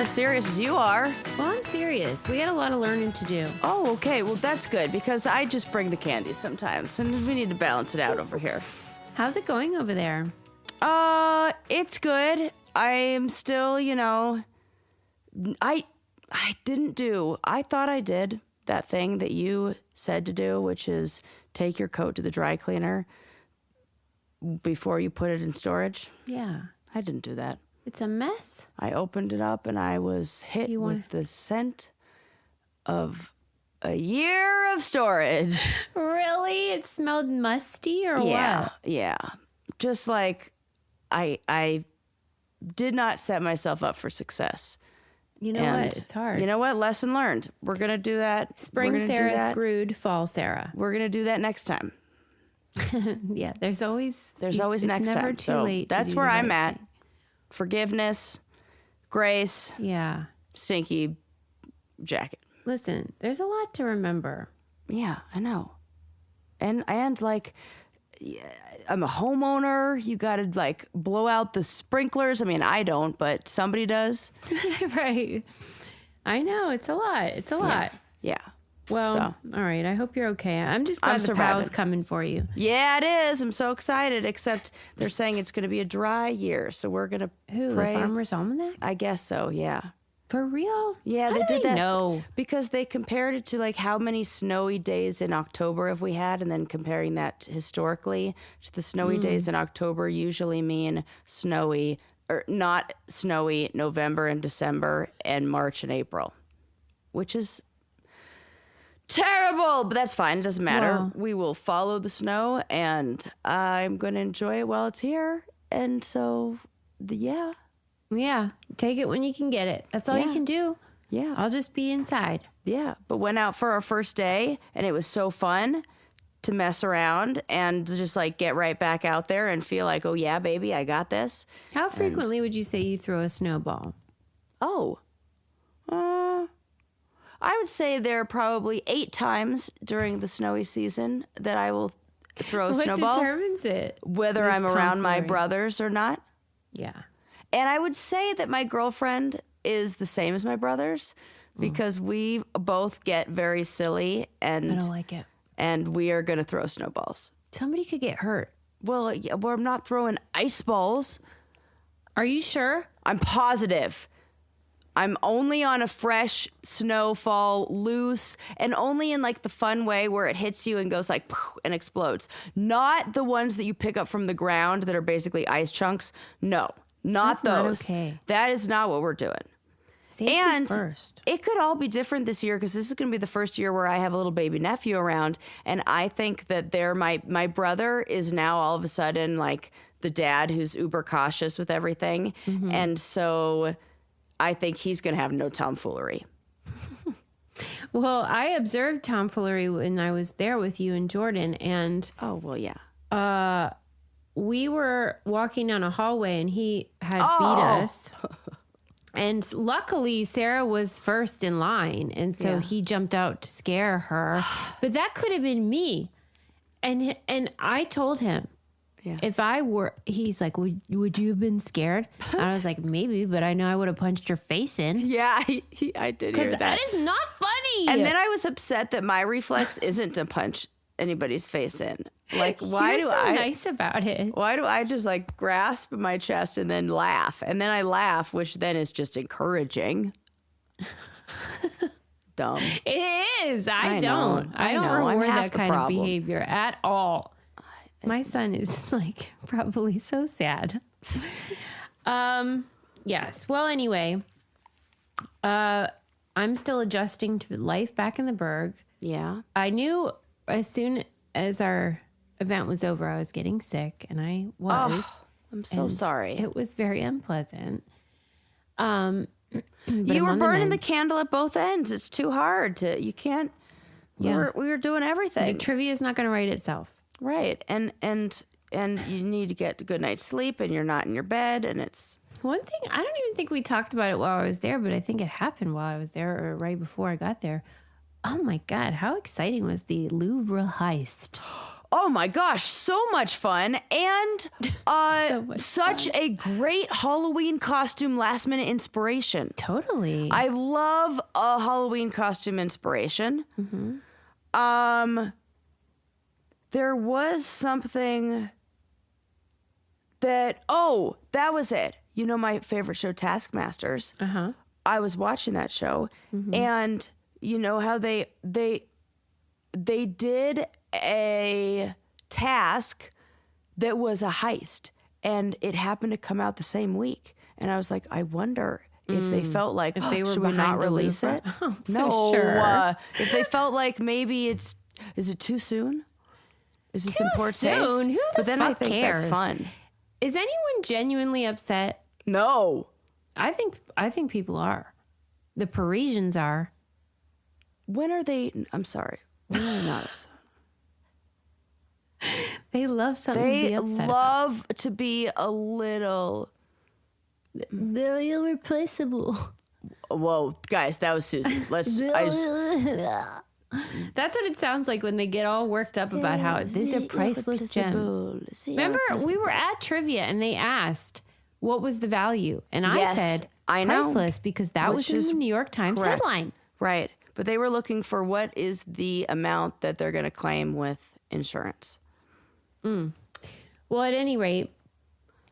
as serious as you are. Well, I'm serious. We got a lot of learning to do. Oh, okay. Well, that's good because I just bring the candy sometimes, and we need to balance it out over here. How's it going over there? It's good. I'm still, I thought I did that thing that you said to do, which is take your coat to the dry cleaner before you put it in storage. Yeah. I didn't do that. It's a mess. I opened it up and I was hit with the scent of a year of storage. Really? It smelled musty or what? Yeah. Just like I did not set myself up for success. You know what? It's hard. You know what? Lesson learned. We're going to do that. Spring Sarah screwed fall Sarah. We're going to do that next time. Yeah, there's always next time. It's never too late. That's where I'm at. Forgiveness, grace. Yeah. Stinky jacket. Listen, there's a lot to remember. Yeah, I know. And like, I'm a homeowner. You got to like blow out the sprinklers. I mean, I don't, but somebody does. Right. I know. It's a lot. It's a lot. Yeah. Well, all right. I hope you're okay. I'm just glad the pow's coming for you. Yeah, it is. I'm so excited, except they're saying it's going to be a dry year. So we're going to pray. The Farmer's Almanac? I guess so, yeah. For real? Yeah, How they did that. No. Because they compared it to like how many snowy days in October have we had, and then comparing that historically to the snowy days in October usually mean snowy, or not snowy, November and December and March and April, which is terrible, but that's fine. It doesn't matter. Well, we will follow the snow, and I'm going to enjoy it while it's here. And so, yeah. Yeah. Take it when you can get it. That's all you can do. Yeah. I'll just be inside. Yeah. But went out for our first day, and it was so fun to mess around and just like get right back out there and feel like, oh, yeah, baby, I got this. How frequently would you say you throw a snowball? Oh. I would say there are probably 8 times during the snowy season that I will throw a snowball. What determines it? Whether I'm around my brothers or not. Yeah. And I would say that my girlfriend is the same as my brothers because we both get very silly and I don't like it. And we are going to throw snowballs. Somebody could get hurt. Well, I'm not throwing ice balls. Are you sure? I'm positive. I'm only on a fresh snowfall, loose, and only in like the fun way where it hits you and goes like poof, and explodes. Not the ones that you pick up from the ground that are basically ice chunks. No, not those. Not okay. That is not what we're doing. Safety first. It could all be different this year because this is going to be the first year where I have a little baby nephew around, and I think that my brother is now all of a sudden like the dad who's uber cautious with everything, and so I think he's going to have no tomfoolery. Well, I observed tomfoolery when I was there with you and Jordan, and oh well, yeah. We were walking down a hallway, and he had beat us. And luckily, Sarah was first in line, and so he jumped out to scare her. But that could have been me. And I told him, if I were, he's like, would you have been scared? And I was like, maybe, but I know I would have punched your face in. Yeah, I did hear that. Because that is not funny. And then I was upset that my reflex isn't to punch anybody's face in. Like, why You're so nice about it. Why do I just like grasp my chest and then laugh? And then I laugh, which then is just encouraging. Dumb. It is. I don't reward that kind of behavior at all. My son is like probably so sad. Yes. Well, anyway, I'm still adjusting to life back in the Berg. Yeah. I knew as soon as our event was over, I was getting sick, and I was. Oh, I'm so sorry. It was very unpleasant. You were burning the candle at both ends. It's too hard to. You can't. We were doing everything. The trivia is not going to write itself. Right, and you need to get a good night's sleep, and you're not in your bed, and it's. One thing, I don't even think we talked about it while I was there, but I think it happened while I was there or right before I got there. Oh my God, how exciting was the Louvre heist? Oh my gosh, so much fun. And such a great Halloween costume last minute inspiration. Totally. I love a Halloween costume inspiration. There was something that was it. You know my favorite show, Taskmasters. I was watching that show, and you know how they did a task that was a heist, and it happened to come out the same week. And I was like, I wonder if they felt like, if they were should we not release Louvre? it? I'm No, so sure. If they felt like maybe is it too soon? Is this Too in poor soon? taste? Who the But then I fuck think cares? that's fun. Is anyone genuinely upset? No. I think people are. The Parisians are. When are they? I'm sorry. When are they not upset? They love something to They be upset love to be a little. They're irreplaceable. Whoa, guys, that was Susie. That's what it sounds like when they get all worked up about how these are priceless gems. Remember, we were at trivia and they asked what was the value, and I said priceless because that was in the New York Times headline. Right, but they were looking for what is the amount that they're going to claim with insurance. Well, at any rate,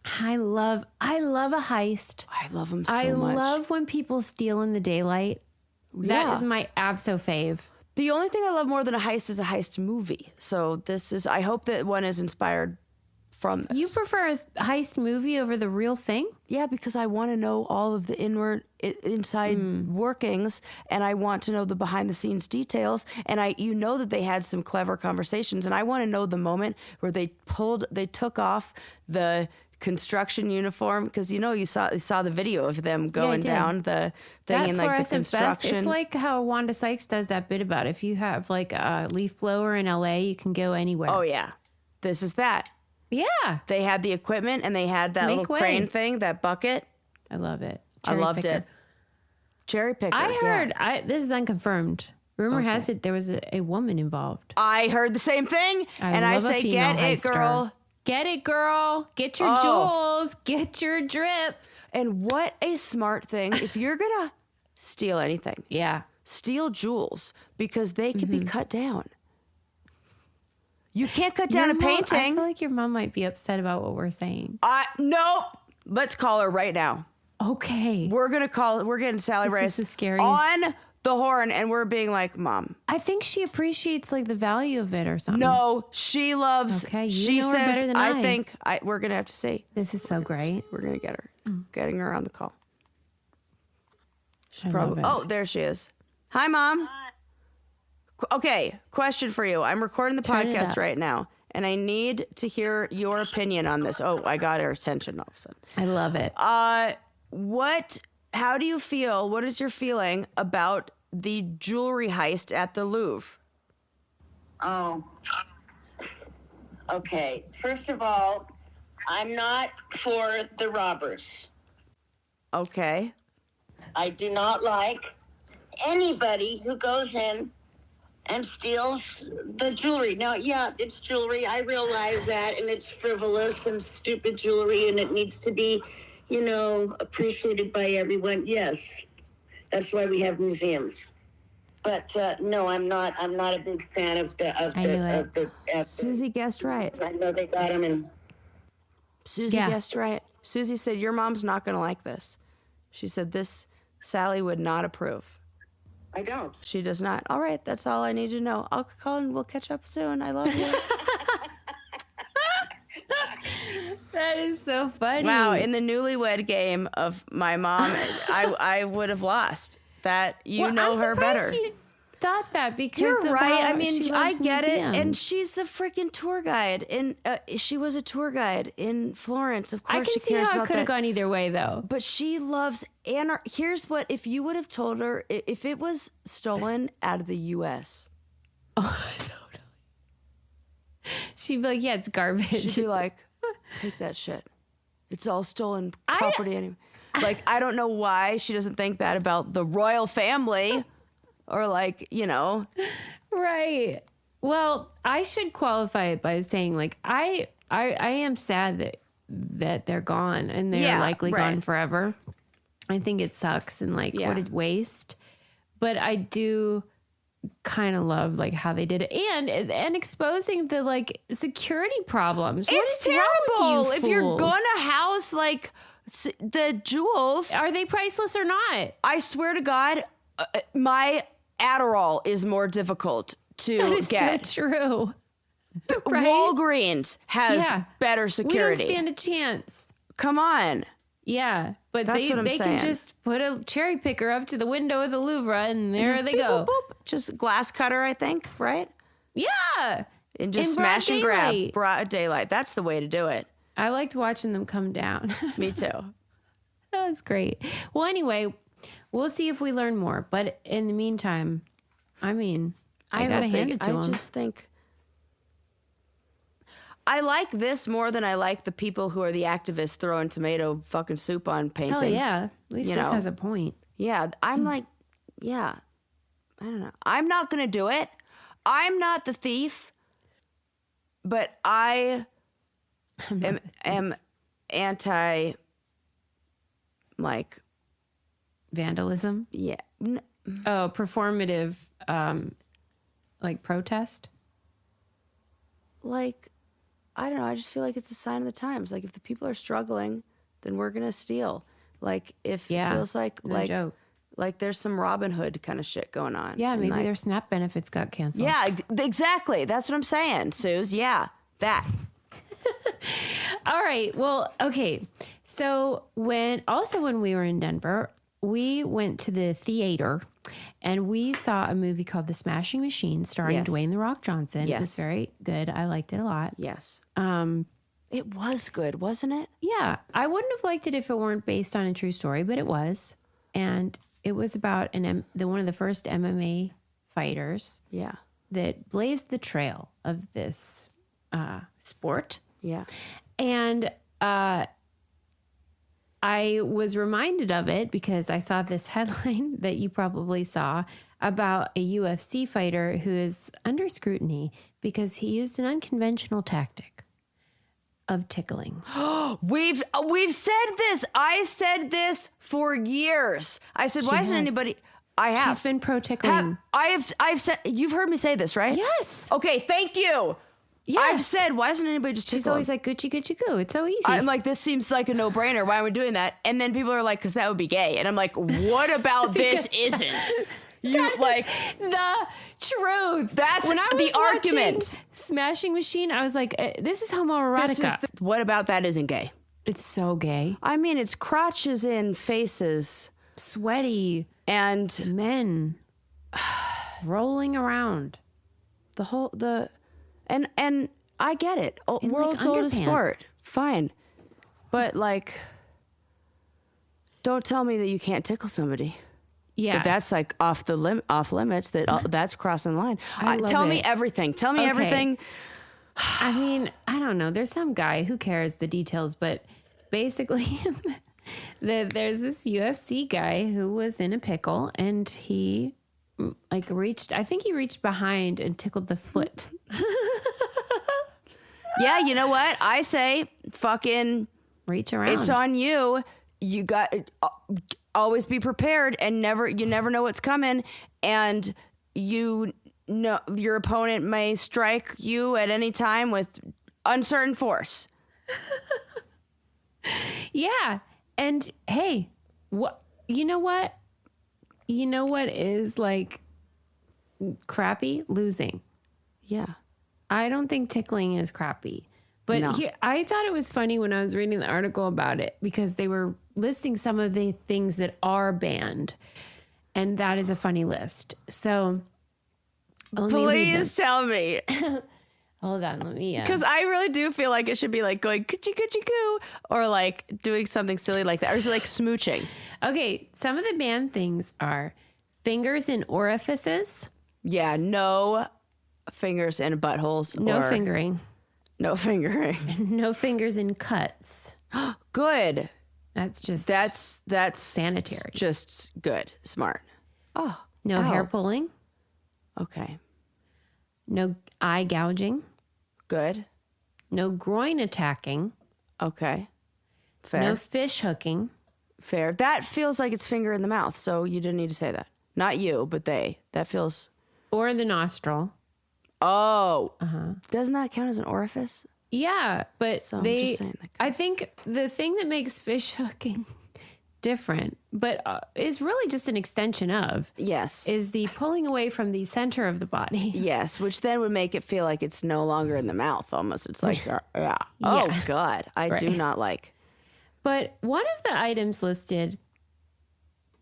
I love a heist. I love them so I much. love when people steal in the daylight. That is my abso fave. The only thing I love more than a heist is a heist movie. So I hope that one is inspired from this. You prefer a heist movie over the real thing? Yeah, because I want to know all of the inside workings, and I want to know the behind the scenes details. And that they had some clever conversations, and I want to know the moment where they took off the construction uniform, because you saw the video of them going down the thing in like the construction. It's like how Wanda Sykes does that bit about if you have like a leaf blower in LA, you can go anywhere. Oh yeah, this is that. Yeah, they had the equipment and they had that little crane thing, that bucket. I love it. I loved it. Cherry picker. I heard. This is unconfirmed. Rumor has it there was a woman involved. I heard the same thing, and I say, get it, girl. Get it, girl. Get your jewels. Get your drip. And what a smart thing. If you're going to steal anything, steal jewels, because they can be cut down. You can't cut down a painting. I feel like your mom might be upset about what we're saying. Nope. Let's call her right now. Okay. We're getting Sally Rice the scariest. on the horn, and we're being like, Mom. I think she appreciates like the value of it or something. No, she loves. Okay, she know says, her better than I think we're gonna have to see. This is so great. We're gonna get her. Getting her on the call. She's love it. Oh, there she is. Hi, Mom. Okay, question for you. I'm recording the podcast right now, and I need to hear your opinion on this. Oh, I got her attention all of a sudden. I love it. How do you feel? What is your feeling about the jewelry heist at the Louvre? Oh, okay. First of all, I'm not for the robbers. Okay. I do not like anybody who goes in and steals the jewelry. Now, yeah, it's jewelry. I realize that, and it's frivolous and stupid jewelry, and it needs to be, appreciated by everyone. Yes, that's why we have museums. But no, I'm not a big fan of the. Susie guessed right. I know they got them in. Susie guessed right. Susie said, "Your mom's not going to like this." She said, "This Sally would not approve." I don't. She does not. All right, that's all I need to know. I'll call and we'll catch up soon. I love you. That is so funny. Wow, in the newlywed game of my mom, I would have lost. That I'm her better. You thought that because you're right. I mean, she I loves get museums. it, and she's a freaking tour guide. And she was a tour guide in Florence. Of course, I can see how it could have gone either way, though. But she loves Here's what: if you would have told her if it was stolen out of the U.S. Oh, totally. She'd be like, "Yeah, it's garbage." She'd be like, "Take that shit. It's all stolen property." Anyway. Like, I don't know why she doesn't think that about the royal family, or like, Right. Well, I should qualify it by saying, like, I am sad that they're gone and they're likely gone forever. I think it sucks and like what a waste. But I do kind of love like how they did it and exposing the like security problems. It's terrible if you're gonna house like the jewels. Are they priceless or not? I swear to God, my Adderall is more difficult to get. So true. Right? Walgreens has better security. We don't stand a chance. Come on. Yeah, but they can just put a cherry picker up to the window of the Louvre and there they go. Boop, boop. Just glass cutter, I think, right? Yeah. And just smash and grab. Broad daylight. That's the way to do it. I liked watching them come down. Me too. That was great. Well, anyway, we'll see if we learn more. But in the meantime, I mean, I got to hand it to them. I just think... I like this more than I like the people who are the activists throwing tomato fucking soup on paintings. Oh, yeah. At least this has a point. Yeah. I'm like, I don't know. I'm not going to do it. I'm not the thief. But I am anti, like... vandalism? Yeah. Oh, performative, like protest? Like... I don't know. I just feel like it's a sign of the times. Like if the people are struggling, then we're gonna steal. Like if it feels like joke. Like there's some Robin Hood kind of shit going on. Yeah, maybe their SNAP benefits got canceled. Yeah, exactly. That's what I'm saying, Suze. Yeah, that. All right. Well, okay. So when we were in Denver, we went to the theater and we saw a movie called The Smashing Machine starring Dwayne "The Rock" Johnson. Yes. It was very good. I liked it a lot. Yes. It was good, wasn't it? Yeah. I wouldn't have liked it if it weren't based on a true story, but it was. And it was about one of the first MMA fighters. Yeah. That blazed the trail of this sport. Yeah. And I was reminded of it because I saw this headline that you probably saw about a UFC fighter who is under scrutiny because he used an unconventional tactic of tickling. We've said this. I said this for years. I said, why isn't anybody... I have. She's been pro-tickling. I've said... You've heard me say this, right? Yes. Okay, thank you. Yes. I've said, why isn't anybody just tickling? She's always like, Gucci, Gucci, goo. It's so easy. I'm like, this seems like a no-brainer. Why are we doing that? And then people are like, because that would be gay. And I'm like, what about this isn't? You like the truth. That's when I was the argument. Smashing Machine, I was like, this is homoerotica. What about that isn't gay? It's so gay. I mean, it's crotches in faces. Sweaty. And men rolling around. And I get it. World's oldest sport. Fine. But like, don't tell me that you can't tickle somebody. Yeah. That's like off limits. That's crossing the line. Tell me everything. Tell me everything. I mean, I don't know. There's some guy, who cares the details, but basically there's this UFC guy who was in a pickle and he reached behind and tickled the foot. Yeah, you know what? I say fucking reach around. It's on you. You got always be prepared and you never know what's coming, and you know your opponent may strike you at any time with uncertain force. Yeah. And hey, you know what is like crappy? Losing. Yeah. I don't think tickling is crappy. But No. I thought it was funny when I was reading the article about it because they were listing some of the things that are banned. And that is a funny list. So please tell me. Hold on, let me... Because I really do feel like it should be like going coochie coochie coo or like doing something silly like that. Or is it like smooching? Okay, some of the banned things are fingers in orifices. Yeah, no fingers in buttholes. No fingering. No fingering. No fingers in cuts. Good. That's sanitary. Just good. Smart. Oh. No hair pulling. Okay. No eye gouging. Good. No groin attacking. Okay. Fair. No fish hooking. Fair. That feels like it's finger in the mouth, so you didn't need to say that. Not you, but they. That feels... Or the nostril. Oh. Doesn't that count as an orifice? Yeah, but So I'm just saying that. I think the thing that makes fish hooking different, but is really just an extension of, Yes. is the pulling away from the center of the body. Yes, which then would make it feel like it's no longer in the mouth almost. It's like, yeah. Oh, God. I do not like. But one of the items listed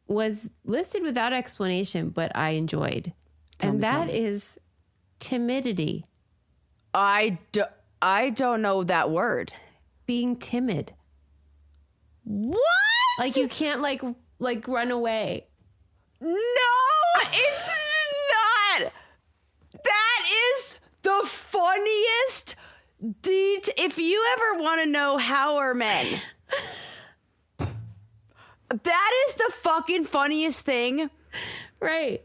was listed without explanation, but I enjoyed. And that is timidity. I don't know that word. Being timid. What? Like you can't like run away. No, it's not. That is the funniest if you ever want to know how are men. That is the fucking funniest thing. Right.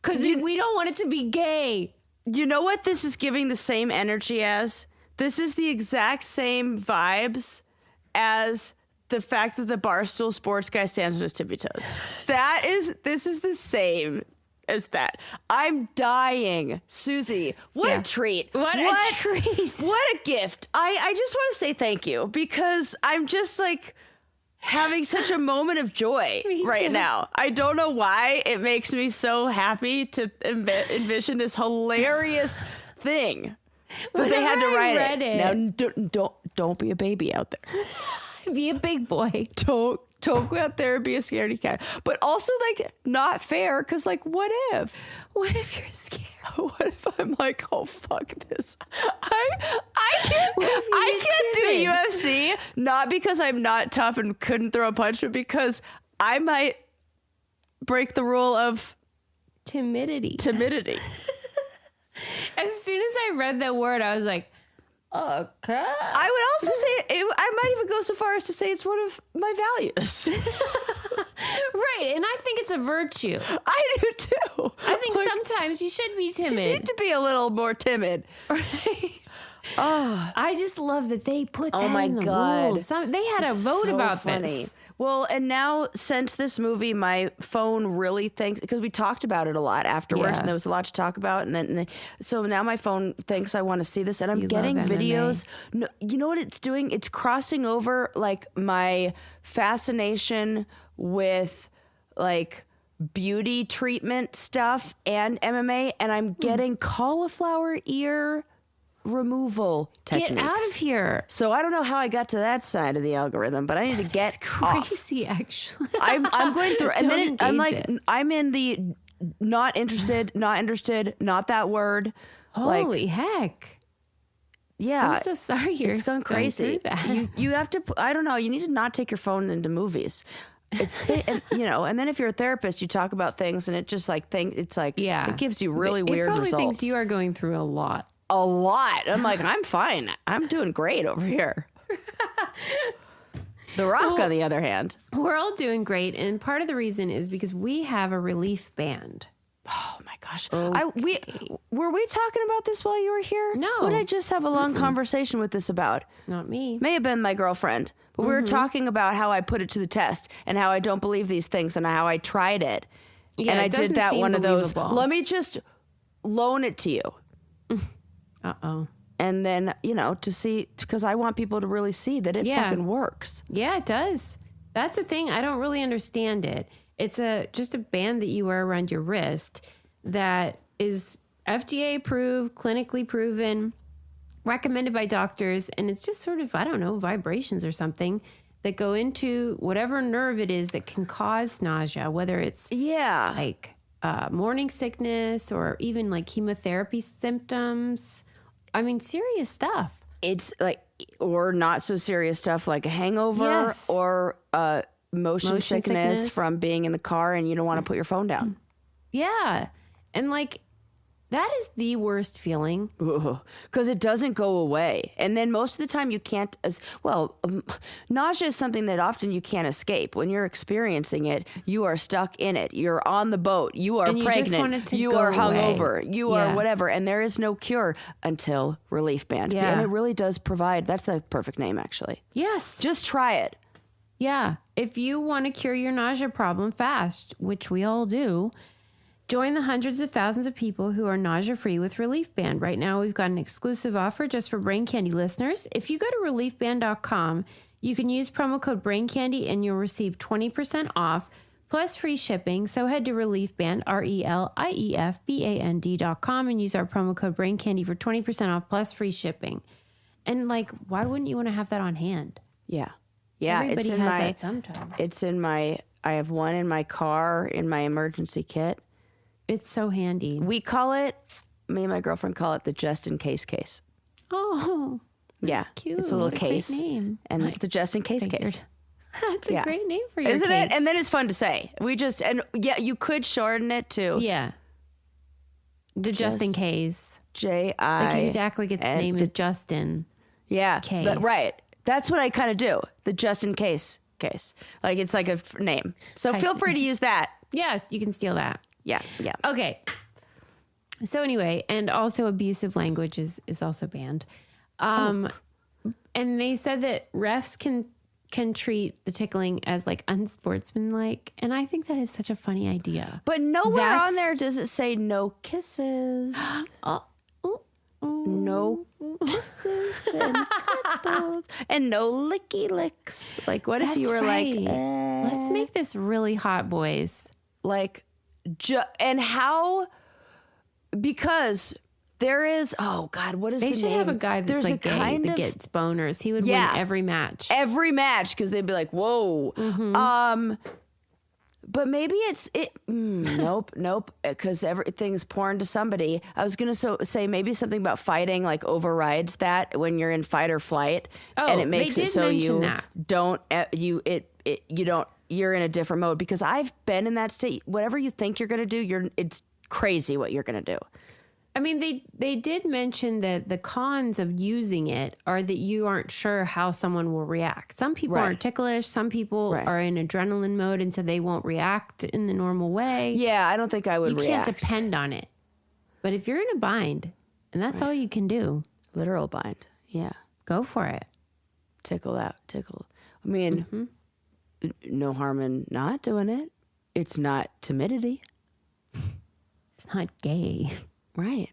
Because we don't want it to be gay. You know what this is giving the same energy as? This is the exact same vibes as the fact that the Barstool sports guy stands on his tippy toes. This is the same as that. I'm dying. Susie, what a treat. What a treat. What a gift. I just want to say thank you because I'm just like having such a moment of joy right now. I don't know why it makes me so happy to envision this hilarious thing. But they had to write it. Now, don't be a baby out there. Be a big boy. Don't go out there and be a scaredy cat. But also, like, not fair, because, like, what if? What if you're scared? What if I'm like, oh, fuck this. I can't do UFC, not because I'm not tough and couldn't throw a punch, but because I might break the rule of timidity. As soon as I read that word, I was like, okay. I would also say, I might even go so far as to say it's one of my values. Right, and I think it's a virtue. I do too. I think sometimes you should be timid. You need to be a little more timid. Right. Oh, I just love that they put that my in the God. rules. They had a vote so about funny. this. Well, and now since this movie, my phone really thinks, because we talked about it a lot afterwards, and there was a lot to talk about, so now my phone thinks I want to see this, and I'm getting videos. No, you know what it's doing? It's crossing over like my fascination with like beauty treatment stuff and MMA, and I'm getting cauliflower ear removal techniques. Get out of here. So I don't know how I got to that side of the algorithm, but I need to get crazy off. Actually. I'm going through and then I'm like it. I'm in the not interested, not that word. Holy heck. Yeah. I'm so sorry it's gone crazy. You have to I don't know, you need to not take your phone into movies. It's and then if you're a therapist, you talk about things and it just like it gives you really weird results. It probably thinks you are going through a lot. I'm like, I'm fine. I'm doing great over here. The Rock, on the other hand. We're all doing great. And part of the reason is because we have a relief band. Oh, my gosh. Okay. Were we talking about this while you were here? No. What did I just have a long conversation with this about? Not me. May have been my girlfriend. But we were talking about how I put it to the test and how I don't believe these things and how I tried it. Yeah, and I did that one believable. of those. Let me just loan it to you. Uh-oh. And then, to see, because I want people to really see that it fucking works. Yeah, it does. That's the thing. I don't really understand it. It's just a band that you wear around your wrist that is FDA approved, clinically proven, recommended by doctors. And it's just sort of, I don't know, vibrations or something that go into whatever nerve it is that can cause nausea, whether it's like morning sickness or even like chemotherapy symptoms. I mean, serious stuff. It's like, or not so serious stuff like a hangover or motion sickness from being in the car and you don't want to put your phone down. Yeah. And like, That is the worst feeling. Because it doesn't go away. And then most of the time you can't, nausea is something that often you can't escape. When you're experiencing it, you are stuck in it. You're on the boat. You are pregnant. You are hungover. You are whatever. And there is no cure until Relief Band. Yeah. And it really does provide, that's the perfect name actually. Yes. Just try it. Yeah. If you want to cure your nausea problem fast, which we all do, join the hundreds of thousands of people who are nausea-free with Relief Band. Right now, we've got an exclusive offer just for Brain Candy listeners. If you go to reliefband.com, you can use promo code BRAINCANDY and you'll receive 20% off plus free shipping. So head to Reliefband, RELIEFBAND.com, and use our promo code BRAINCANDY for 20% off plus free shipping. And like, why wouldn't you want to have that on hand? Yeah. Yeah. Everybody has that sometime. I have one in my car in my emergency kit. It's so handy. Me and my girlfriend call it the just in case case. Oh, that's cute. It's a little What case. Great name. And it's the just in case case. That's a great name for your Isn't case. it? And then it's fun to say. You could shorten it to. Yeah. The just in case. J-I. Like you'd act like its name is Justin. Yeah. Case. Right. That's what I kind of do. The just in case case. Like it's like a name. So feel free to use that. Yeah, you can steal that. Yeah. Yeah. Okay. So anyway, and also abusive language is also banned. And they said that refs can treat the tickling as like unsportsmanlike, and I think that is such a funny idea. But nowhere on there does it say no kisses. No kisses and cuddles and no licky licks. Like what if you were like, let's make this really hot, boys. Like, and how, because there is, oh God, what is the name? They should have a guy that's like gay that gets boners. He would win every match. Every match, because they'd be like, whoa. Mm-hmm. But maybe nope, because everything's porn to somebody. I was going to say maybe something about fighting like overrides that when you're in fight or flight. And it makes it so you're in a different mode, because I've been in that state. Whatever you think you're going to do, it's crazy what you're going to do. I mean, they did mention that the cons of using it are that you aren't sure how someone will react. Some people aren't ticklish. Some people are in adrenaline mode, and so they won't react in the normal way. Yeah, I don't think I would react. You can't depend on it. But if you're in a bind, and that's all you can do. Literal bind. Yeah. Go for it. Tickle out. Tickle. I mean, no harm in not doing it. It's not timidity. It's not gay. Right.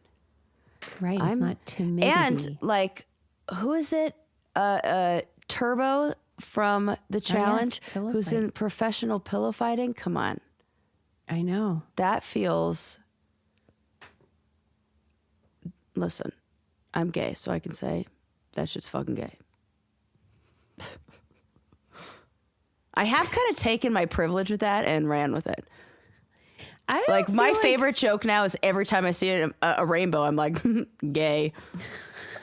Right. It's not timidity. And like, who is it? Turbo from The Challenge, who's in professional pillow fighting. Come on. I know. That feels. Listen, I'm gay, so I can say that shit's fucking gay. I have kind of taken my privilege with that and ran with it. My favorite joke now is every time I see a rainbow, I'm like, gay.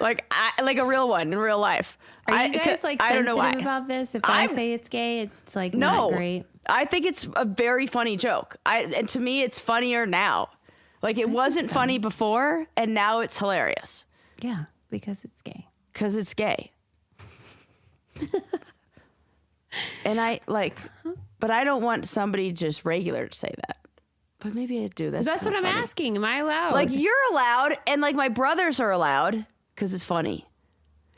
like a real one in real life. Are you guys like sensitive about this? If I say it's gay, it's like not great. I think it's a very funny joke. And to me, it's funnier now. Like it wasn't funny before, and now it's hilarious. Yeah, because it's gay. Because it's gay. And but I don't want somebody just regular to say that. But maybe I do. That's what I'm asking. Am I allowed? Like you're allowed, and like my brothers are allowed because it's funny.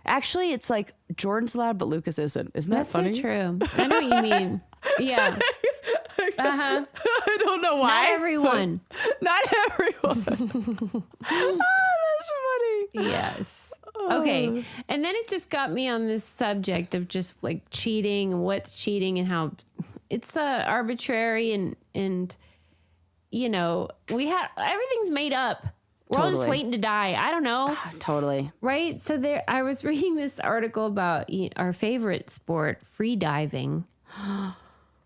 Actually, it's like Jordan's allowed, but Lucas isn't. Isn't that funny? That's so true. I know what you mean. Yeah. I don't know why. Not everyone. Not everyone. Oh, that's funny. Yes. Okay. And then it just got me on this subject of just like cheating, what's cheating, and how it's arbitrary and you know, everything's made up. We're all just waiting to die. I don't know. Totally. Right? So I was reading this article about our favorite sport, free diving.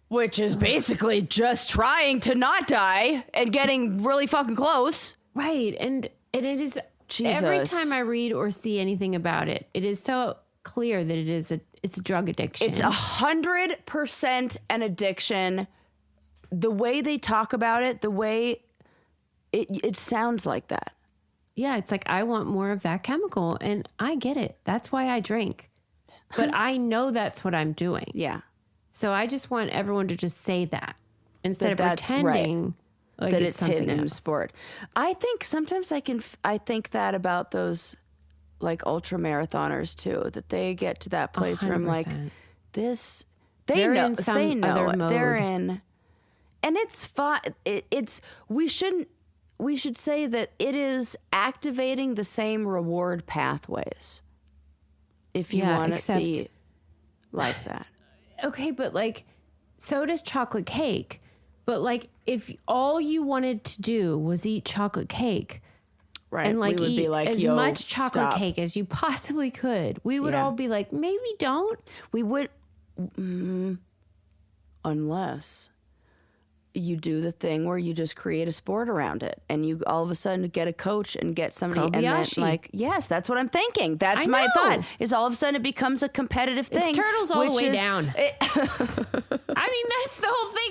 Which is basically just trying to not die and getting really fucking close. Right. And it is, every time I read or see anything about it, it is so clear that it's a drug addiction. It's 100% an addiction. The way they talk about it, the way it sounds like that. Yeah, it's like I want more of that chemical, and I get it. That's why I drink. But I know that's what I'm doing. Yeah. So I just want everyone to just say that instead of That's pretending like that it's hidden in else. sport. I think sometimes I think that about those like ultra marathoners too, that they get to that place where I'm like, 100%. they know other it. mode. They're in, and it's fine. We should say that it is activating the same reward pathways. If you want to be like that. Okay, but like, so does chocolate cake. But like, if all you wanted to do was eat chocolate cake, right, and like we would eat be like, as much chocolate cake as you possibly could, we would all be like, maybe don't. We would, unless you do the thing where you just create a sport around it, and you all of a sudden get a coach and get somebody, and then like, yes, that's what I'm thinking. That's my thought. Is all of a sudden it becomes a competitive thing. It's turtles all the way down. I mean, that's the whole thing.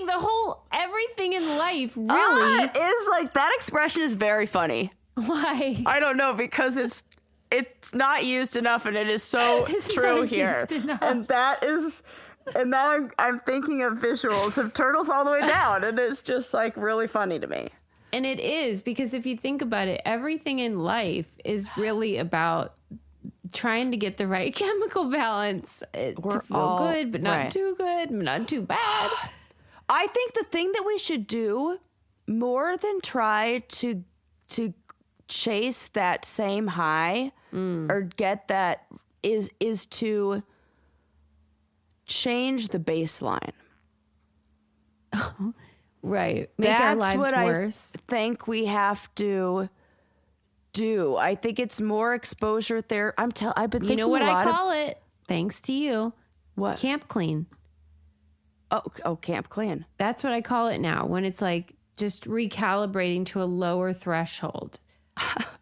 Everything in life really is like that. Expression is very funny. Why? I don't know, because it's not used enough, and it is so true here. And that is. And now I'm thinking of visuals of turtles all the way down, and it's just like really funny to me. And it is, because if you think about it, everything in life is really about trying to get the right chemical balance to feel good, but not too good, but not too bad. I think the thing that we should do more than try to chase that same high or get that is to change the baseline. Right. Make our lives what worse. I think we have to do. I think it's more exposure there. I've been thinking You know what I call it? Thanks to you. What? Camp clean. Oh, camp clean. That's what I call it now, when it's like just recalibrating to a lower threshold.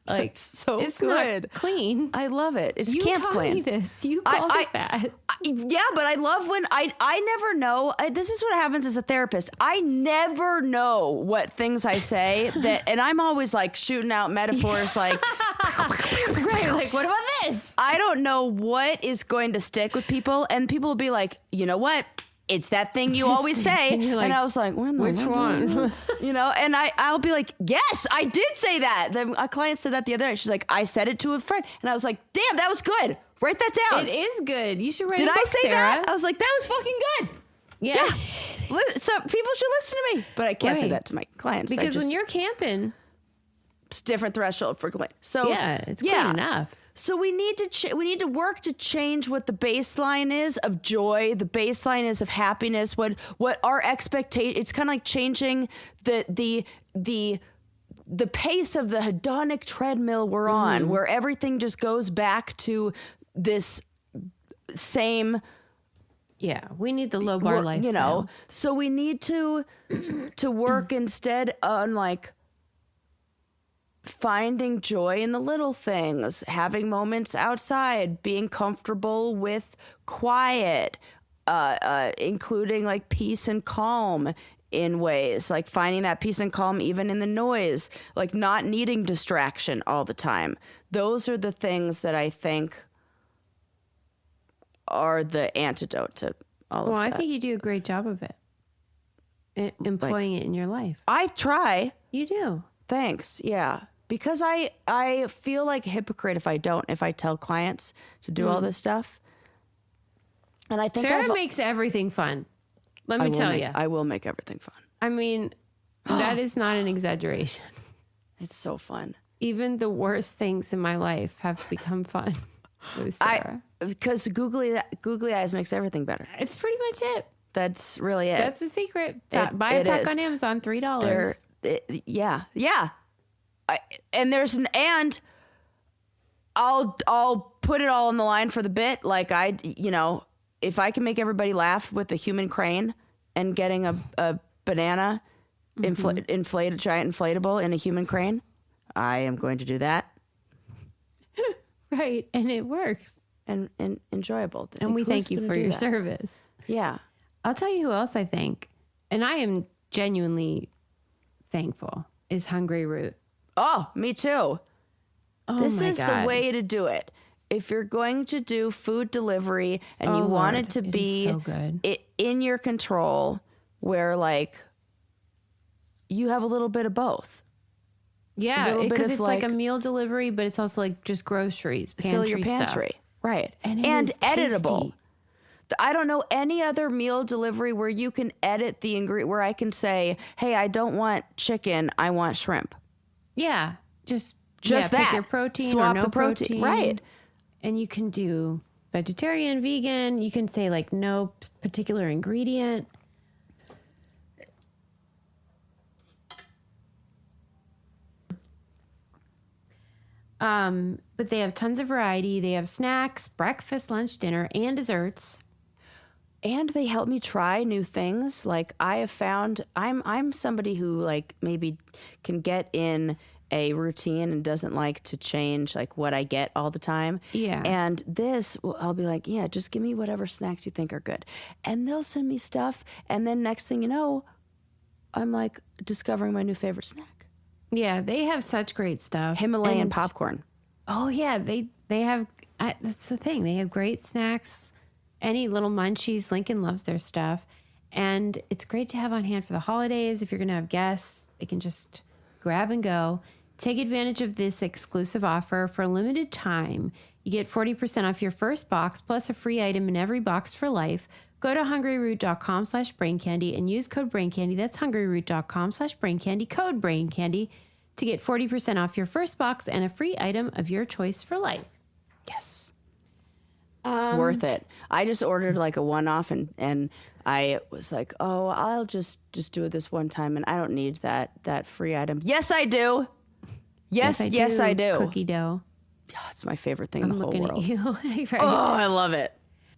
Like, so it's good. Not clean. I love it. It's you camp taught clean. me this. You called it that. Yeah, but I love when I never know. This is what happens as a therapist. I never know what things I say and I'm always like shooting out metaphors like, right? Like, what about this? I don't know what is going to stick with people, and people will be like, you know what? It's that thing you always say. And I was like, which one? You know, and I'll be like, yes, I did say that. A client said that the other day. She's like, I said it to a friend. And I was like, damn, that was good. Write that down. It is good. You should write Did a book, I say Sarah. that? I was like, that was fucking good. Yeah. So people should listen to me. But I can't say that to my clients. Because when you're camping, it's different threshold for complaint. So yeah, it's clean enough. So we need to work to change what the baseline is of joy, the baseline is of happiness, what our expectation. It's kind of like changing the pace of the hedonic treadmill we're on, where everything just goes back to this same. Yeah, we need the low bar lifestyle. You know, so we need to work instead on like finding joy in the little things, having moments outside, being comfortable with quiet, including like peace and calm in ways, like finding that peace and calm even in the noise, like not needing distraction all the time. Those are the things that I think are the antidote to all of that. Well, I think you do a great job of it, employing it in your life. I try. You do. Thanks. Yeah. Because I feel like a hypocrite if I tell clients to do all this stuff. And I think Sarah makes everything fun. Let me tell you. I will make everything fun. I mean, that is not an exaggeration. It's so fun. Even the worst things in my life have become fun with Sarah. Because googly eyes makes everything better. It's pretty much it. That's really it. That's a secret. Buy a pack on Amazon, $3. Yeah. I'll put it all on the line for the bit. Like if I can make everybody laugh with a human crane and getting a banana inflated giant inflatable in a human crane, I am going to do that. Right, and it works and enjoyable. And we thank you for your service. Yeah, I'll tell you who else I thank, and I am genuinely thankful, is Hungry Root. Oh, me too. Oh This my is God. the way to do it. If you're going to do food delivery and you want it to be so good. In your control, where like you have a little bit of both. Yeah, because it's like a meal delivery, but it's also like just groceries, pantry fill your pantry, stuff. right? And editable. tasty. I don't know any other meal delivery where you can edit the ingredient, where I can say, "Hey, I don't want chicken, I want shrimp." Yeah, just that. Pick your protein Swap or no the protein, right? And you can do vegetarian, vegan. You can say like no particular ingredient. But they have tons of variety. They have snacks, breakfast, lunch, dinner, and desserts. And they help me try new things. Like I have found, I'm somebody who like maybe can get in a routine and doesn't like to change like what I get all the time. Yeah. And this, I'll be like, yeah, just give me whatever snacks you think are good. And they'll send me stuff. And then next thing you know, I'm like discovering my new favorite snack. Yeah, they have such great stuff. Himalayan popcorn. Oh yeah, they have. That's the thing. They have great snacks. Any little munchies. Lincoln loves their stuff, and it's great to have on hand for the holidays. If you're gonna have guests, they can just grab and go. Take advantage of this exclusive offer for a limited time. You get 40% off your first box plus a free item in every box for life. Go to hungryroot.com/braincandy and use code braincandy. That's hungryroot.com/braincandy, code braincandy, to get 40% off your first box and a free item of your choice for life. Yes. Worth it. I just ordered like a one-off and I was like, oh, I'll just do it this one time and I don't need that free item. Yes, I do. Yes, I do. Cookie dough. Yeah, it's my favorite thing in the whole world. I'm looking at you. Right. Oh, I love it.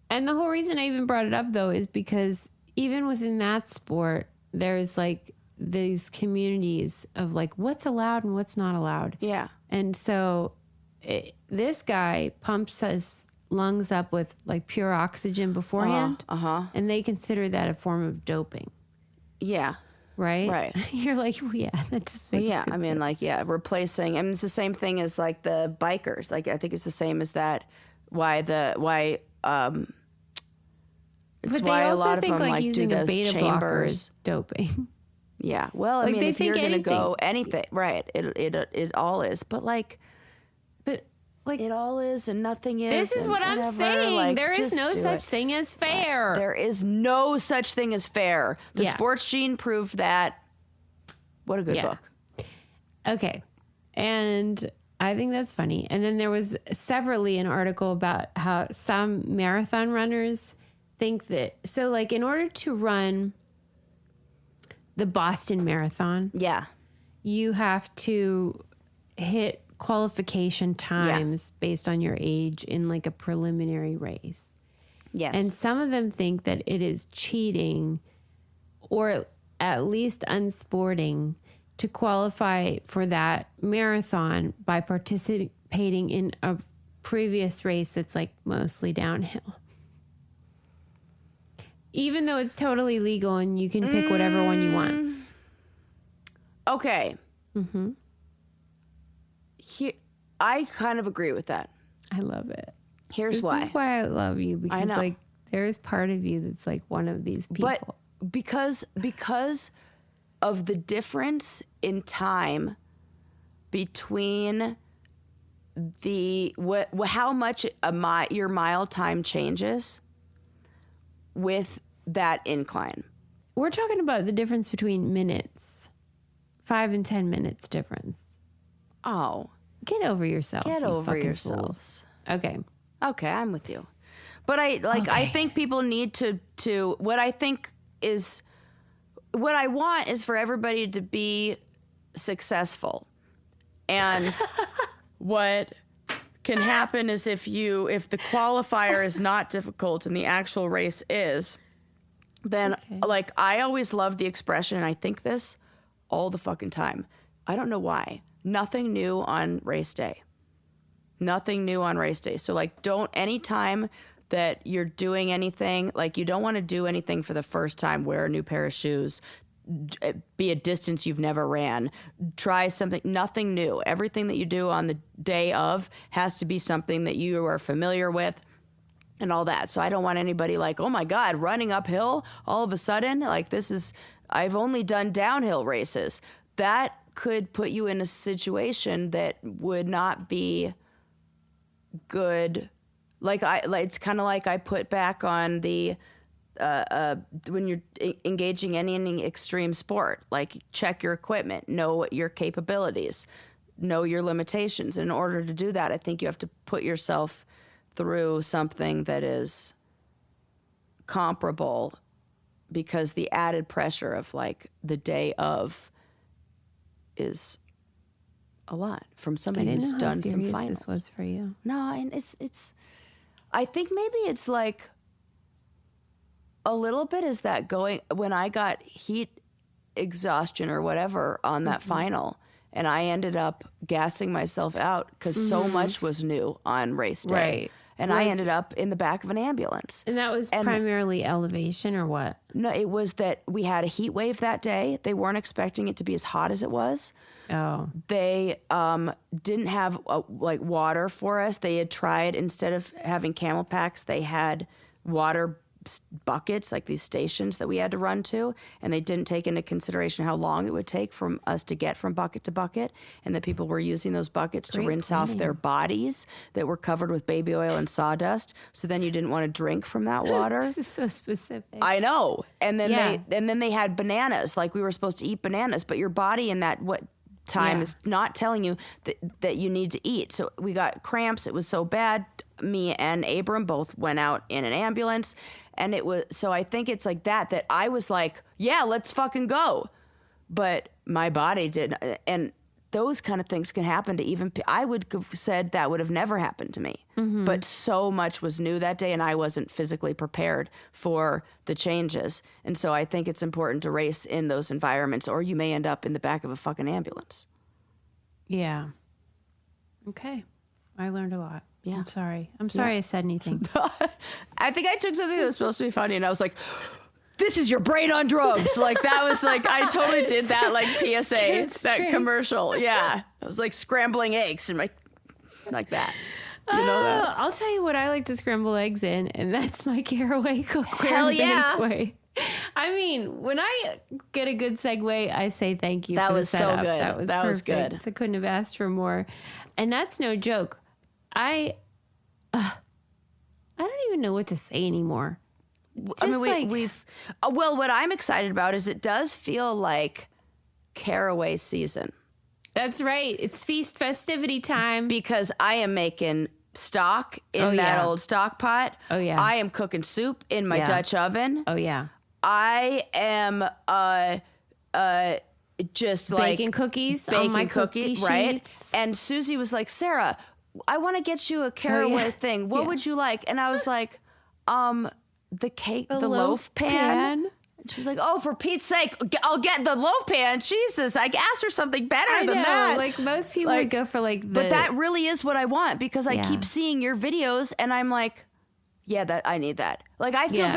And the whole reason I even brought it up, though, is because even within that sport, there's like these communities of like what's allowed and what's not allowed. Yeah. And so this guy pumps his lungs up with like pure oxygen beforehand. And they consider that a form of doping. Yeah. Right? Right. You're like, well, yeah, that just makes yeah, good I mean, sense. like, yeah, replacing. I mean, it's the same thing as like the bikers. Like, I think it's the same as that. It's But why they a also lot of think them like like do using a those beta blocker chambers. is doping. Yeah. Well, I Like, mean, they if you're think gonna go anything. anything, right? It all is. But like, it all is and nothing is. This is and what I'm whatever. saying. Like, There is just no do such it. thing as fair. There is no such thing as fair. The Yeah. Sports Gene proved that. What a good Yeah. book. Okay. And I think that's funny. And then there was separately an article about how some marathon runners think that, so like in order to run the Boston Marathon, Yeah. you have to hit qualification times based on your age in like a preliminary race. Yes. And some of them think that it is cheating or at least unsporting to qualify for that marathon by participating in a previous race that's like mostly downhill. Even though it's totally legal and you can pick whatever one you want. Okay. Mm-hmm. I kind of agree with that. I love it. Here's why. This is why I love you, because know. like there is part of you that's like one of these people. But because of the difference in time between how much your mile time changes with that incline. We're talking about the difference between minutes, 5 and 10 minutes difference. Oh, Get over yourselves. get you over fucking yourselves. fools. Okay. Okay, I'm with you. But I think people need to what I want is for everybody to be successful. And what can happen is if the qualifier is not difficult and the actual race is, then like I always love the expression, and I think this all the fucking time. I don't know why. Nothing new on race day. Nothing new on race day. So like anytime that you're doing anything, like you don't want to do anything for the first time, wear a new pair of shoes, be a distance you've never ran. Try something, nothing new. Everything that you do on the day of has to be something that you are familiar with and all that. So I don't want anybody like, oh my God, running uphill all of a sudden, like I've only done downhill races. That could put you in a situation that would not be good. It's kind of like I put back on the, when you're engaging in any extreme sport, like check your equipment, know your capabilities, know your limitations. In order to do that, I think you have to put yourself through something that is comparable, because the added pressure of like the day of is a lot from somebody who's done some finals. This was for you. No, and it's. I think maybe it's like a little bit is that going when I got heat exhaustion or whatever on that final, and I ended up gassing myself out because so much was new on race day. Right. And I ended up in the back of an ambulance. And that was primarily elevation or what? No, it was that we had a heat wave that day. They weren't expecting it to be as hot as it was. Oh. They didn't have like water for us. They had tried, instead of having camel packs, they had water buckets, like these stations that we had to run to, and they didn't take into consideration how long it would take from us to get from bucket to bucket, and that people were using those buckets to rinse off their bodies that were covered with baby oil and sawdust. So then you didn't want to drink from that water. This is so specific. I know. And then they had bananas, like we were supposed to eat bananas, but your body in that time is not telling you that you need to eat. So we got cramps. It was so bad. Me and Abram both went out in an ambulance. And it was, so I think it's like that I was like, yeah, let's fucking go. But my body didn't. And those kind of things can happen to even, I would have said that would have never happened to me. Mm-hmm. But so much was new that day, and I wasn't physically prepared for the changes. And so I think it's important to race in those environments, or you may end up in the back of a fucking ambulance. Yeah. Okay. I learned a lot. Yeah. I'm sorry I said anything. I think I took something that was supposed to be funny, and I was like, this is your brain on drugs. Like, that was like, I totally did that, like, PSA, that commercial. Yeah. I was like scrambling eggs and like that. You know that? I'll tell you what I like to scramble eggs in, and that's my Caraway cookware. Hell yeah. Bakeware. I mean, when I get a good segue, I say thank you. That for was the setup. so good. That was that perfect. was good. So I couldn't have asked for more. And that's no joke. I don't even know what to say anymore. I mean, what I'm excited about is it does feel like Caraway season. That's right. It's feast festivity time. Because I am making stock in that old stock pot. Oh, yeah. I am cooking soup in my Dutch oven. Oh, yeah. I am just like baking cookies on my cookie right? sheets. And Susie was like, Sarah, I want to get you a Caraway thing. What would you like? And I was like, the cake, the loaf pan. And she was like, oh, for Pete's sake, I'll get the loaf pan. Jesus, I asked her something better than that. Like most people would go for like But that really is what I want, because I keep seeing your videos and I'm like, yeah, I need that. Like, I feel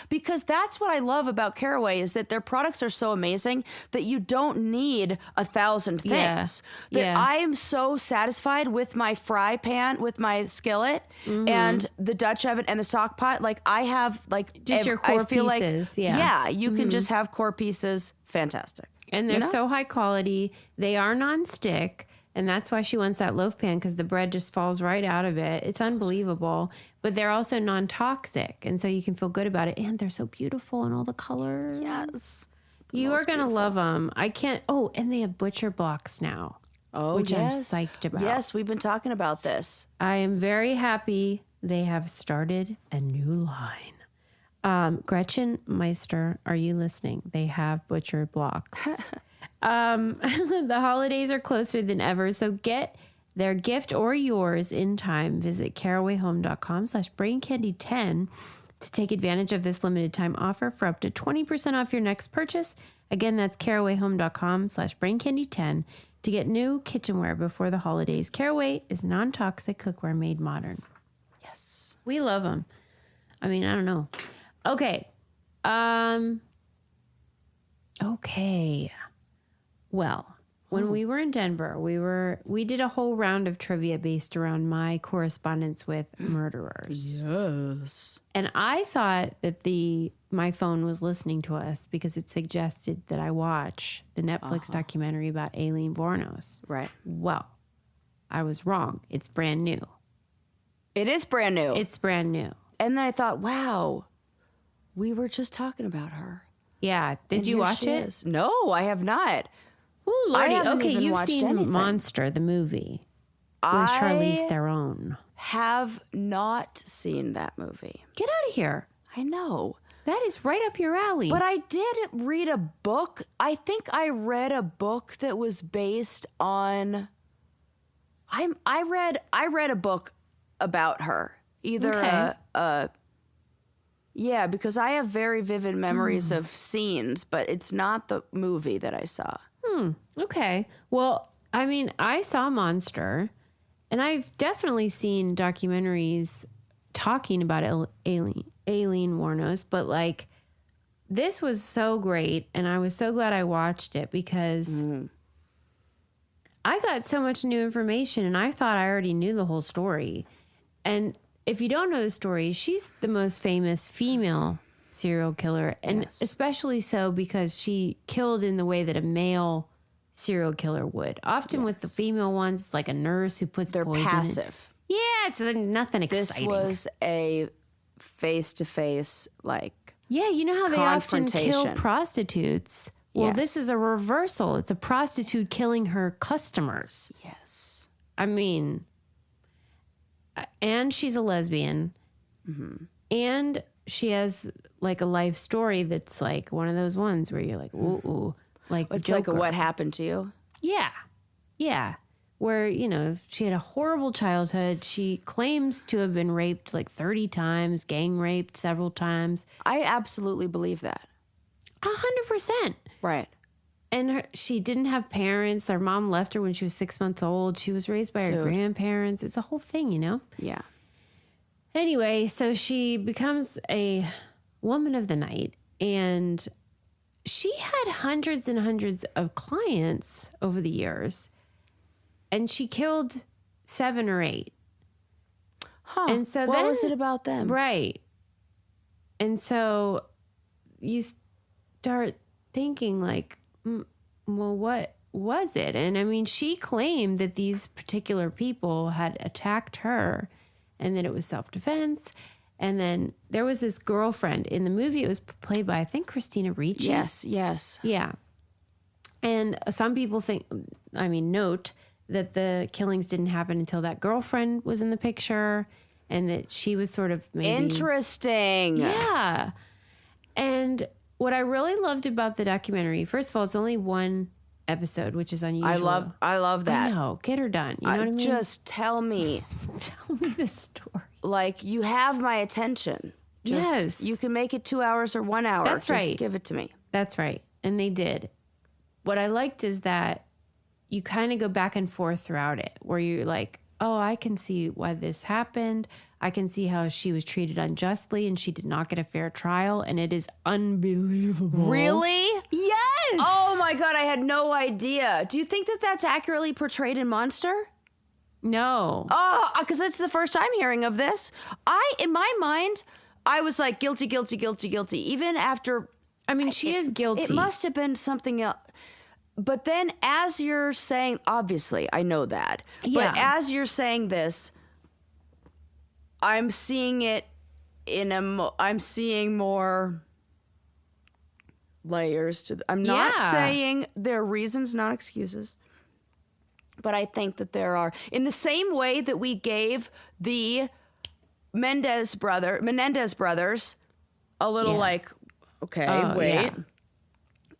because that's what I love about Caraway, is that their products are so amazing that you don't need 1,000 things. That I am so satisfied with my fry pan, with my skillet, and the Dutch oven and the stock pot. Like, I have like just your core pieces. You can just have core pieces. Fantastic. And they're so high quality. They are nonstick. And that's why she wants that loaf pan, because the bread just falls right out of it. It's unbelievable. But they're also non-toxic. And so you can feel good about it. And they're so beautiful in all the colors. Yes. You are going to love them. I can't. Oh, and they have butcher blocks now. Oh, which I'm psyched about. Yes, we've been talking about this. I am very happy they have started a new line. Gretchen Meister, are you listening? They have butcher blocks. The holidays are closer than ever, so get their gift or yours in time. Visit carawayhome.com/braincandy10 to take advantage of this limited time offer for up to 20% off your next purchase. Again, that's carawayhome.com/braincandy10 to get new kitchenware before the holidays. Caraway is non-toxic cookware made modern. Yes. We love them. I mean, I don't know. Okay. Okay. Well, when we were in Denver, we did a whole round of trivia based around my correspondence with murderers. Yes. And I thought that my phone was listening to us because it suggested that I watch the Netflix documentary about Aileen Wournos. Right. Well, I was wrong. It's brand new. It is brand new. It's brand new. And then I thought, wow, we were just talking about her. Yeah. Did you watch it? Is. No, I have not. Ooh, Lordy. I haven't Okay, even you've watched seen anything. Monster, the movie, with Charlize Theron. Have not seen that movie. Get out of here. I know. That is right up your alley. But I did read a book. I think I read a book that was based on. I read a book about her. Either yeah, because I have very vivid memories of scenes, but it's not the movie that I saw. Okay. Well, I mean, I saw Monster, and I've definitely seen documentaries talking about Aileen Wournos, but like, this was so great, and I was so glad I watched it because I got so much new information, and I thought I already knew the whole story. And if you don't know the story, she's the most famous female serial killer, and especially so because she killed in the way that a male serial killer would. Often with the female ones, it's like a nurse who puts They're poison passive. in. Yeah, it's nothing exciting. This was a face-to-face, like, yeah, you know how they often kill confrontation. prostitutes? Well, Yes. this is a reversal. It's a prostitute killing her customers. yes. I mean, and she's a lesbian. And she has like a life story that's like one of those ones where you're like, ooh, like the It's like Joker. what happened to you. Yeah. Yeah. Where, you know, she had a horrible childhood. She claims to have been raped like 30 times, gang raped several times. I absolutely believe that. 100%. Right. And she didn't have parents. Their mom left her when she was 6 months old. She was raised by her grandparents. It's a whole thing, you know? Yeah. Anyway, so she becomes a woman of the night, and she had hundreds and hundreds of clients over the years, and she killed 7 or 8. Huh. And so what then, was it about them? right. And so you start thinking like, well, what was it? And I mean, she claimed that these particular people had attacked her and that it was self-defense. And then there was this girlfriend in the movie. It was played by, I think, Christina Ricci. Yes, yes. Yeah. And some people note that the killings didn't happen until that girlfriend was in the picture and that she was sort of maybe... Interesting. Yeah. And what I really loved about the documentary, first of all, it's only 1 episode, which is unusual. I love that. I know. Get her done. You know what I mean? Just tell me. Tell me the story. Like, you have my attention. Just, Yes. You can make it 2 hours or 1 hour. That's Just right. give it to me. That's right. And they did. What I liked is that you kind of go back and forth throughout it, where you're like, oh, I can see why this happened. I can see how she was treated unjustly and she did not get a fair trial. And it is unbelievable. Really? Yes. Oh my God, I had no idea. Do you think that that's accurately portrayed in Monster? No. Oh, because it's the first time hearing of this. In my mind, I was like, guilty, guilty, guilty, guilty. Even after... I mean, she is guilty. It must have been something else. But then as you're saying, obviously, I know that. Yeah. But as you're saying this, I'm seeing it I'm seeing more layers to I'm not saying there are reasons, not excuses. But I think that there are. In the same way that we gave the Menendez brothers a little like, okay, wait. Yeah.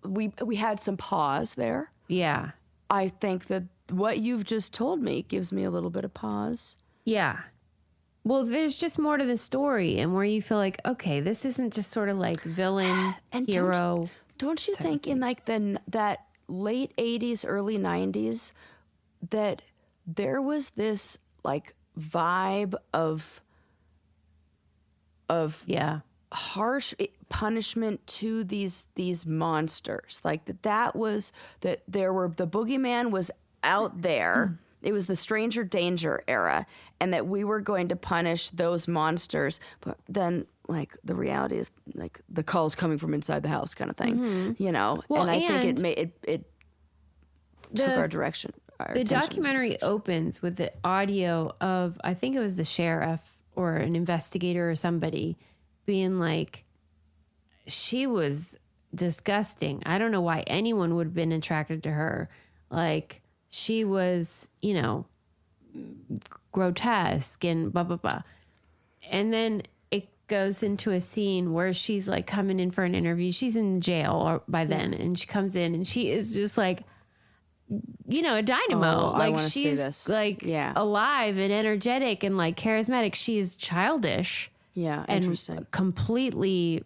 We had some pause there. Yeah. I think that what you've just told me gives me a little bit of pause. Yeah. Well, there's just more to the story, and where you feel like, okay, this isn't just sort of like villain, And hero. Don't you think in like that late 80s, early 90s, that there was this like vibe of Yeah. harsh punishment to these monsters. Like that was that there were the boogeyman was out there. It was the stranger danger era, and that we were going to punish those monsters. But then, like, the reality is, like, the call's coming from inside the house, kind of thing, you know. Well, and I think it took our direction. The attention. documentary opens with the audio of, I think it was the sheriff or an investigator or somebody being like, she was disgusting. I don't know why anyone would have been attracted to her. Like, she was, you know, grotesque and blah, blah, blah. And then it goes into a scene where she's like coming in for an interview. She's in jail or by then. And she comes in and she is just like, you know, a dynamo. Like, she's like alive and energetic and like charismatic. She is childish. Yeah. And Interesting. completely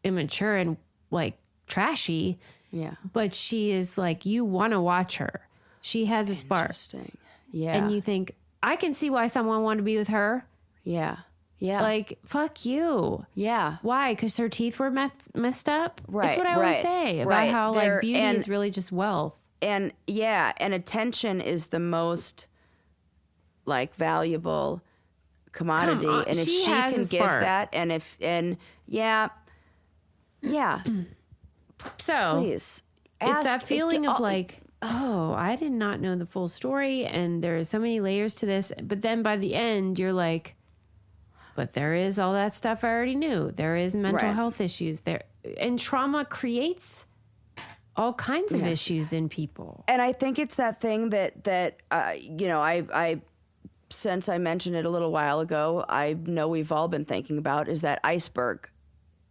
immature and like trashy. Yeah. But she is like, you want to watch her. She has a spark. Interesting. Yeah. And you think, I can see why someone wanted to be with her. Yeah. Yeah. Like, fuck you. Yeah. Why? Because her teeth were messed up? Right. That's what I always say about how like beauty is really just wealth. And yeah, and attention is the most like valuable commodity. Come on, and if she has can a give spark. that, yeah. So Please. it's that feeling of like, oh, I did not know the full story, and there are so many layers to this. But then by the end, you're like, but there is all that stuff I already knew. There is mental health issues there, and trauma creates all kinds of issues in people. And I think it's that thing that you know, I since I mentioned it a little while ago, I know we've all been thinking about is that iceberg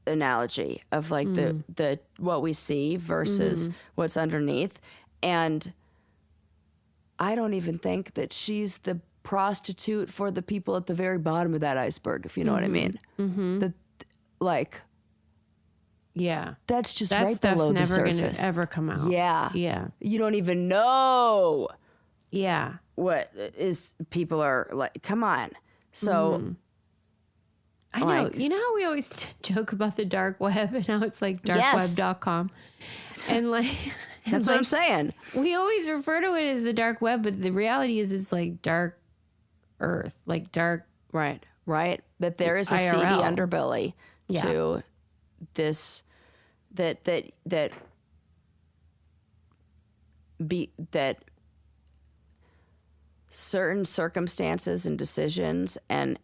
analogy of like the what we see versus what's underneath. And I don't even think that she's the prostitute for the people at the very bottom of that iceberg, if you know what I mean. Like, yeah, that's just that right stuff's below the never surface. gonna ever come out. Yeah. Yeah. You don't even know Yeah. what is people are like. Come on. So I know. like- You know how we always joke about the dark web and how it's like darkweb.com? And like, that's what I'm saying. we always refer to it as the dark web, but the reality is it's like dark earth, like dark. Right. That there is a IRL. seedy underbelly Yeah. to this that certain circumstances and decisions and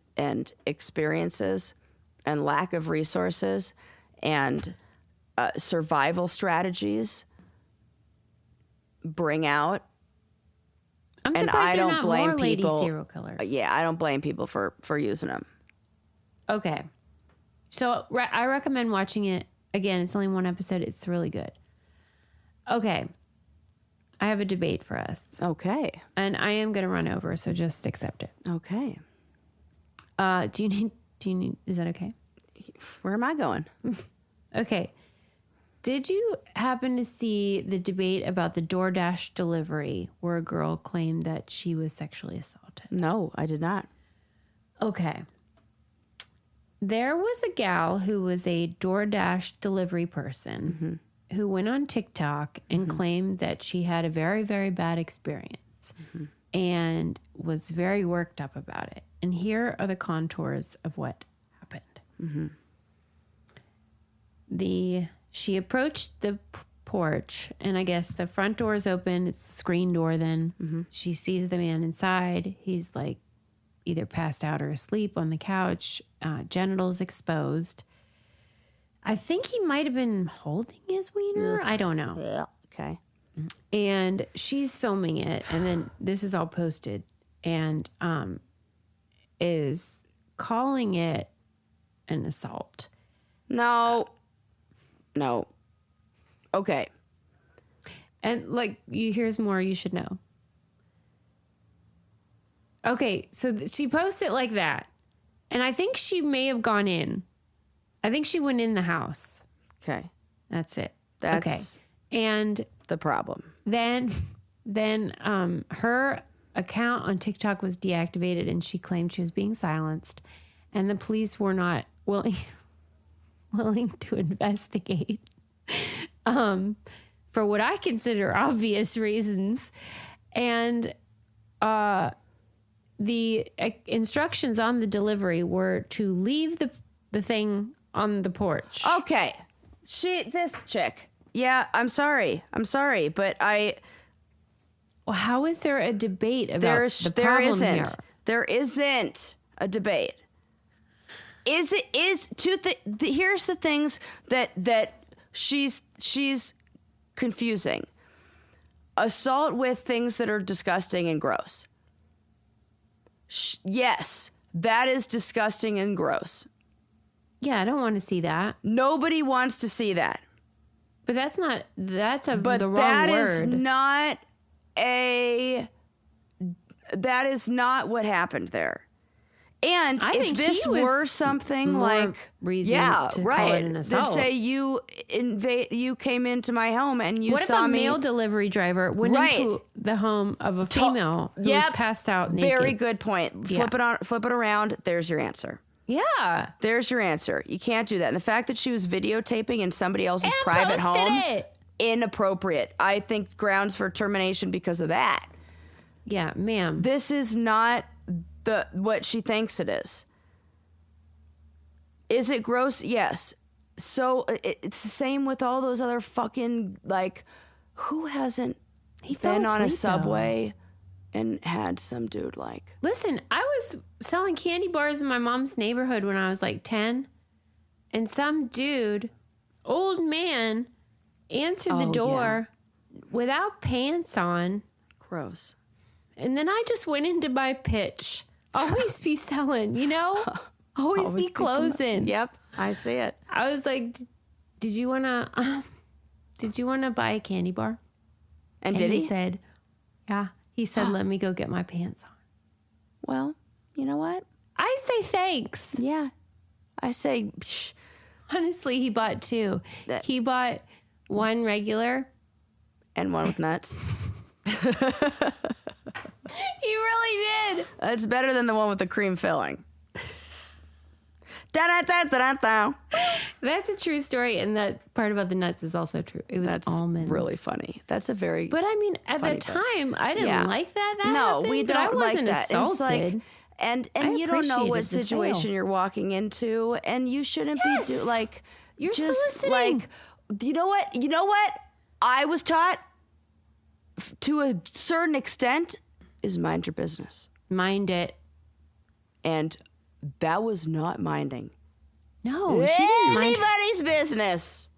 experiences and lack of resources and survival strategies bring out. I'm And surprised I they're don't not blame more lady people- serial killers. Yeah, I don't blame people for using them. Okay. So I recommend watching it. Again, it's only one episode. It's really good. Okay. I have a debate for us. Okay. And I am going to run over, so just accept it. Okay. Do you need, is that okay? Where am I going? Okay. Did you happen to see the debate about the DoorDash delivery where a girl claimed that she was sexually assaulted? No, I did not. Okay. There was a gal who was a DoorDash delivery person who went on TikTok and claimed that she had a very, very bad experience and was very worked up about it. And here are the contours of what happened. She approached the porch, and I guess the front door is open. It's a screen door then. She sees the man inside. He's like either passed out or asleep on the couch, genitals exposed. I think he might have been holding his wiener. I don't know. Yeah. Okay. And she's filming it, and then this is all posted, and is calling it an assault. No. Okay. And like, here's more you should know. Okay, so she posts it like that. And I think she may have gone in. I think she went in the house. Okay. That's it. That's okay. And the problem. then her account on TikTok was deactivated and she claimed she was being silenced. And the police were not willing willing to investigate for what I consider obvious reasons. And the instructions on the delivery were to leave the thing on the porch. Okay. This chick. Yeah, I'm sorry, but Well, how is there a debate about the problem here? There isn't a debate. Here's the things that she's confusing. Assault with things that are disgusting and gross. Yes, that is disgusting and gross. Yeah, I don't want to see that. Nobody wants to see that. But that's the wrong word. That is not what happened there. And I if think this were something like, reason to call it an assault. Let's say you came into my home and you what saw me. What if a male delivery driver went into the home of a female who was passed out naked? Very good point. Yeah. Flip it around. There's your answer. Yeah. There's your answer. You can't do that. And the fact that she was videotaping in somebody else's private home, inappropriate. I think grounds for termination because of that. Yeah, ma'am. This is not what she thinks it is. Is it gross? Yes. So it's the same with all those other fucking, like, who hasn't been on a subway and had some dude like... Listen, I was selling candy bars in my mom's neighborhood when I was like 10, and some dude, old man, answered the door without pants on. Gross. And then I just went into my pitch. Always be selling, you know? Always be closing. Yep, I see it. I was like, did you want to buy a candy bar? And did he? He said, yeah. He said, let me go get my pants on. Well, you know what? I say thanks. Yeah. I say, psh. Honestly, he bought two. He bought one regular. And one with nuts. He really did. It's better than the one with the cream filling. Da-da-da-da-da-da. That's a true story, and that part about the nuts is also true. It was almonds. Really funny. That's a very But I mean, at the time, I didn't like that. No, happened, we don't I wasn't like that. Assaulted. It's like, and you don't know what situation you're walking into, and you shouldn't be You're just soliciting. like, you know what? I was taught to a certain extent is mind your business. Mind it. And that was not minding. No, she didn't mind anybody's business.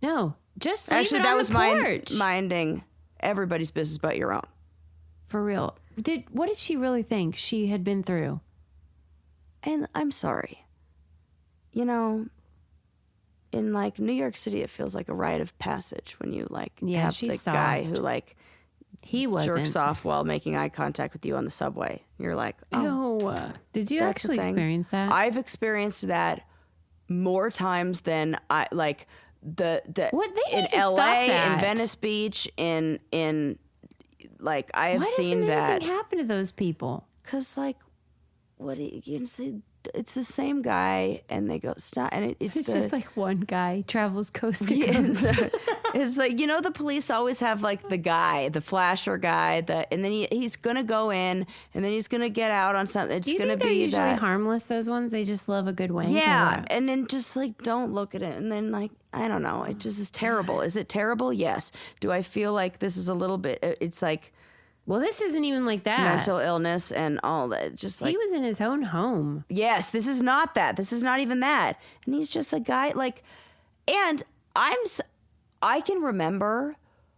No, just leave Actually, it that on was the porch. minding everybody's business but your own. For real. What did she really think she had been through? And I'm sorry. You know, in like New York City, it feels like a rite of passage when you have the guy who he wasn't. jerks off while making eye contact with you on the subway. You're like, oh. Ew. Did you That's actually the thing. experience that? I've experienced that more times than I like the What, they in need to LA, stop that. in Venice Beach, in like I have seen Why doesn't that. anything happen to those people? Because like, what do you say? It's the same guy, and they go stop, and it's just like one guy travels coast to coast. It's like, the police always have like the guy, the flasher guy, and then he's gonna go in, and then he's gonna get out on something. It's Do you gonna think they're be usually that. harmless? Those ones, they just love a good wank. Yeah, and then just like don't look at it, and then like I don't know, it just is terrible. Is it terrible? Yes. Do I feel like this is a little bit? It's like. Well, this isn't even like that. Mental illness and all that. Just like he was in his own home. Yes, this is not that. This is not even that. And he's just a guy like, and I can remember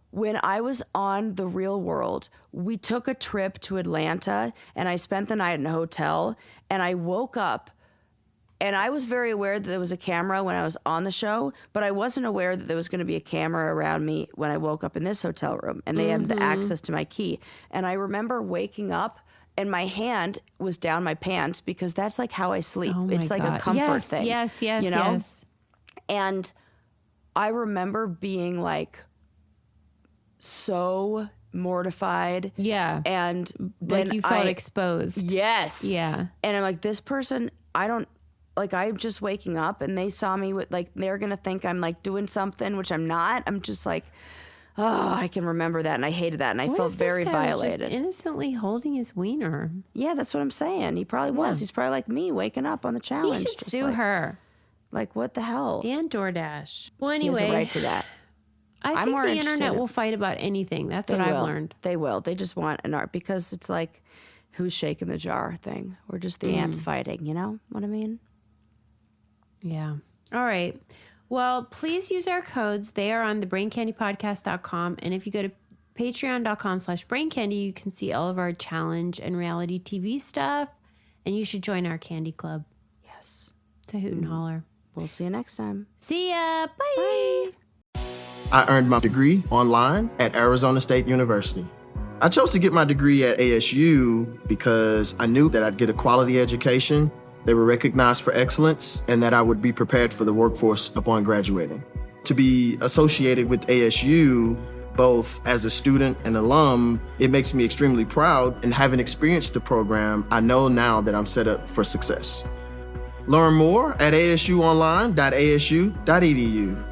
when I was on The Real World, we took a trip to Atlanta and I spent the night in a hotel and I woke up and I was very aware that there was a camera when I was on the show, but I wasn't aware that there was going to be a camera around me when I woke up in this hotel room and they had the access to my key. And I remember waking up and my hand was down my pants because that's like how I sleep. Oh it's like a comfort thing. Yes. Yes. And I remember being like so mortified. Yeah. And like you felt exposed. Yes. Yeah. And I'm like, this person, like I'm just waking up and they saw me with like, they're going to think I'm like doing something, which I'm not. I'm just like, oh, I can remember that. And I hated that. And I felt very violated. Was just innocently holding his wiener. Yeah, that's what I'm saying. He probably was. He's probably like me waking up on the challenge. He should sue her. Like, what the hell? And DoorDash. Well, anyway. He has a right to that. I think the internet will fight about anything. That's what I've learned. They will. They just want an art because it's like, who's shaking the jar thing. We're just the ants fighting, you know what I mean? Yeah. All right. Well, please use our codes. They are on thebraincandypodcast.com. And if you go to patreon.com/braincandy, you can see all of our challenge and reality TV stuff. And you should join our candy club. Yes. It's a hoot and holler. We'll see you next time. See ya. Bye. I earned my degree online at Arizona State University. I chose to get my degree at ASU because I knew that I'd get a quality education, they were recognized for excellence, and that I would be prepared for the workforce upon graduating. To be associated with ASU, both as a student and alum, it makes me extremely proud, and having experienced the program, I know now that I'm set up for success. Learn more at asuonline.asu.edu.